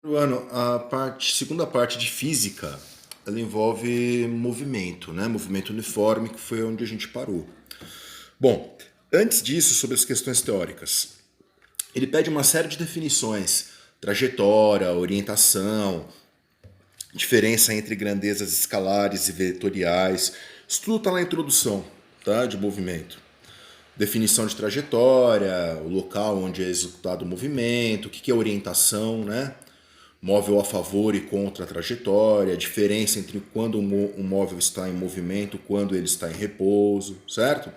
Ano, segunda parte de física, ela envolve movimento, né? Movimento uniforme, que foi onde a gente parou. Bom, antes disso, sobre as questões teóricas, ele pede uma série de definições: trajetória, orientação, diferença entre grandezas escalares e vetoriais. Isso tudo está na introdução, tá? De movimento. Definição de trajetória, o local onde é executado o movimento, o que é orientação, né? Móvel a favor e contra a trajetória, a diferença entre quando o móvel está em movimento, quando ele está em repouso, certo?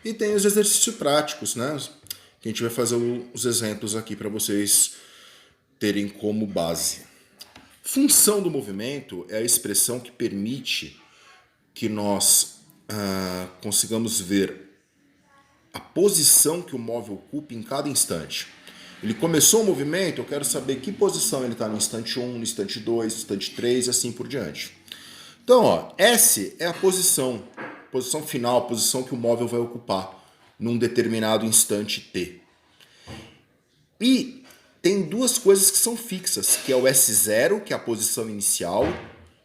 E tem os exercícios práticos, né? Que a gente vai fazer os exemplos aqui para vocês terem como base. Função do movimento é a expressão que permite que nós consigamos ver a posição que o móvel ocupa em cada instante. Ele começou o movimento, eu quero saber que posição ele está no instante 1, no instante 2, no instante 3 e assim por diante. Então, ó, S é a posição final, a posição que o móvel vai ocupar num determinado instante T. E tem duas coisas que são fixas, que é o S0, que é a posição inicial,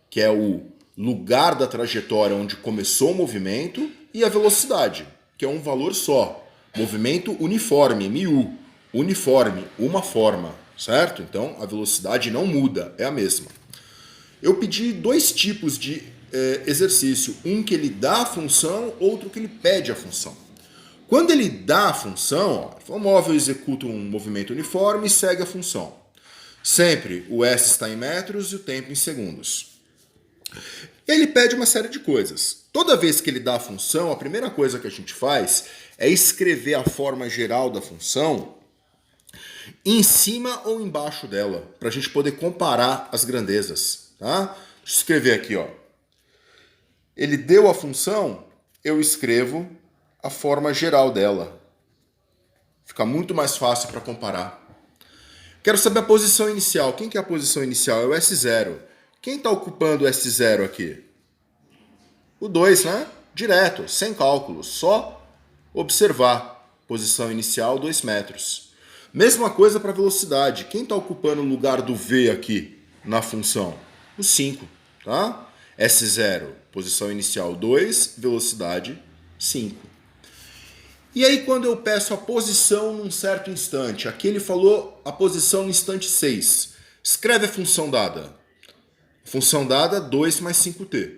que é o lugar da trajetória onde começou o movimento, e a velocidade, que é um valor só. Movimento uniforme, MU. Uniforme, uma forma, certo? Então a velocidade não muda, é a mesma. Eu pedi dois tipos de exercício. Um que ele dá a função, outro que ele pede a função. Quando ele dá a função, ó, o móvel executa um movimento uniforme e segue a função. Sempre o S está em metros e o tempo em segundos. Ele pede uma série de coisas. Toda vez que ele dá a função, a primeira coisa que a gente faz é escrever a forma geral da função em cima ou embaixo dela, para a gente poder comparar as grandezas. Tá? Deixa eu escrever aqui. Ó. Ele deu a função, eu escrevo a forma geral dela. Fica muito mais fácil para comparar. Quero saber a posição inicial. Quem que é a posição inicial? É o S0. Quem está ocupando o S0 aqui? O 2, né? Direto, sem cálculo, só observar. Posição inicial, 2 metros. Mesma coisa para velocidade. Quem está ocupando o lugar do V aqui na função? O 5, tá? S0, posição inicial 2, velocidade 5. E aí quando eu peço a posição num certo instante, aqui ele falou a posição no instante 6. Escreve a função dada. Função dada 2 mais 5t.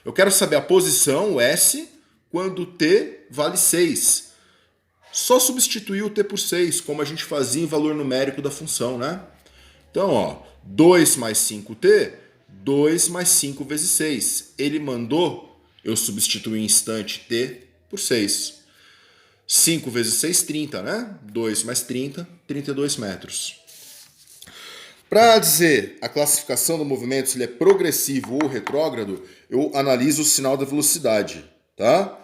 Eu quero saber a posição, o S, quando t vale 6. Só substituir o t por 6, como a gente fazia em valor numérico da função, né? Então, ó, 2 mais 5t, 2 mais 5 vezes 6. Ele mandou eu substituir em instante t por 6. 5 vezes 6, 30, né? 2 mais 30, 32 metros. Para dizer a classificação do movimento, se ele é progressivo ou retrógrado, eu analiso o sinal da velocidade, tá?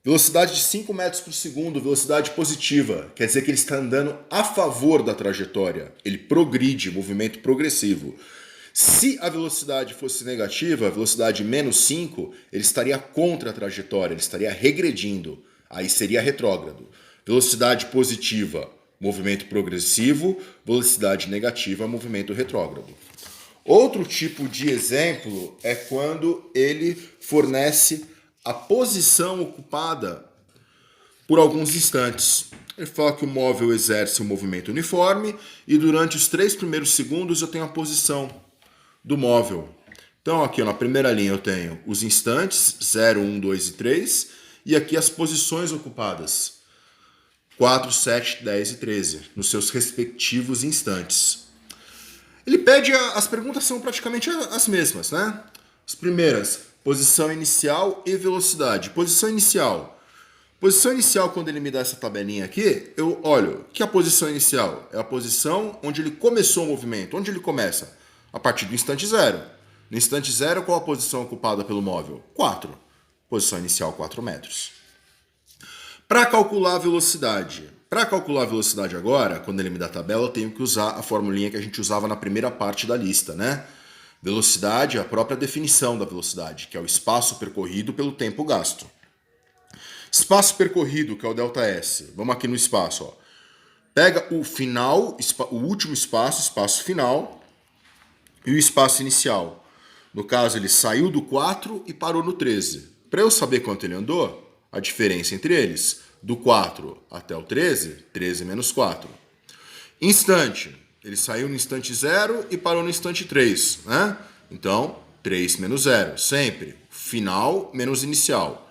Velocidade de 5 metros por segundo, velocidade positiva. Quer dizer que ele está andando a favor da trajetória. Ele progride, movimento progressivo. Se a velocidade fosse negativa, a velocidade menos 5, ele estaria contra a trajetória, ele estaria regredindo. Aí seria retrógrado. Velocidade positiva, movimento progressivo. Velocidade negativa, movimento retrógrado. Outro tipo de exemplo é quando ele fornece a posição ocupada por alguns instantes. Ele fala que o móvel exerce um movimento uniforme e durante os 3 primeiros segundos eu tenho a posição do móvel. Então aqui na primeira linha eu tenho os instantes 0, 1, 2 e 3 e aqui as posições ocupadas 4, 7, 10 e 13 nos seus respectivos instantes. Ele pede, as perguntas são praticamente as mesmas, né? As primeiras, posição inicial e velocidade. Posição inicial. Posição inicial, quando ele me dá essa tabelinha aqui, eu olho. O que é a posição inicial? É a posição onde ele começou o movimento. Onde ele começa? A partir do instante 0. No instante 0, qual a posição ocupada pelo móvel? 4. Posição inicial, 4 metros. Para calcular a velocidade. Para calcular a velocidade agora, quando ele me dá a tabela, eu tenho que usar a formulinha que a gente usava na primeira parte da lista, né? Velocidade é a própria definição da velocidade, que é o espaço percorrido pelo tempo gasto. Espaço percorrido, que é o ΔS. Vamos aqui no espaço. Ó. Pega o final, o último espaço final, e o espaço inicial. No caso, ele saiu do 4 e parou no 13. Para eu saber quanto ele andou, a diferença entre eles, do 4 até o 13, 13 menos 4. Instante, ele saiu no instante 0 e parou no instante 3, né? Então, 3 menos 0, sempre. Final menos inicial.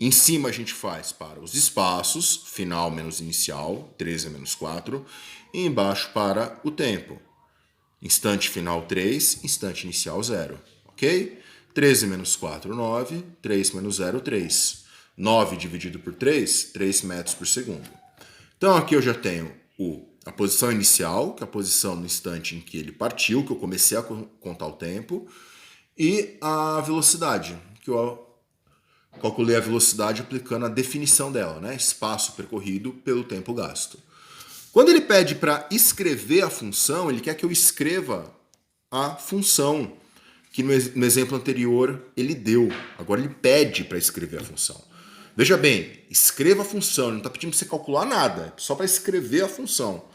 Em cima a gente faz para os espaços, final menos inicial, 13 menos 4. E embaixo para o tempo. Instante final 3, instante inicial 0. Ok? 13 menos 4, 9. 3 menos 0, 3. 9 dividido por 3, 3 metros por segundo. Então aqui eu já tenho a posição inicial, que é a posição no instante em que ele partiu, que eu comecei a contar o tempo, e a velocidade, que eu calculei a velocidade aplicando a definição dela, né? Espaço percorrido pelo tempo gasto. Quando ele pede para escrever a função, ele quer que eu escreva a função, que no exemplo anterior ele deu. Agora ele pede para escrever a função. Veja bem, escreva a função, ele não está pedindo para você calcular nada, é só para escrever a função.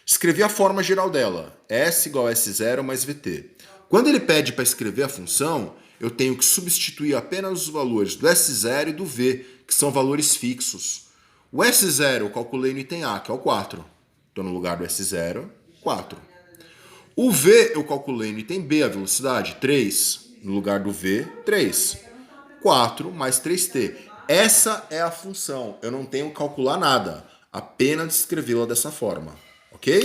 Escrever a forma geral dela, S igual a S0 mais VT. Quando ele pede para escrever a função, eu tenho que substituir apenas os valores do S0 e do V, que são valores fixos. O S0 eu calculei no item A, que é o 4. Então, no lugar do S0, 4. O V eu calculei no item B, a velocidade, 3. No lugar do V, 3. 4 mais 3t. Essa é a função. Eu não tenho que calcular nada, apenas escrevê-la dessa forma. Ok?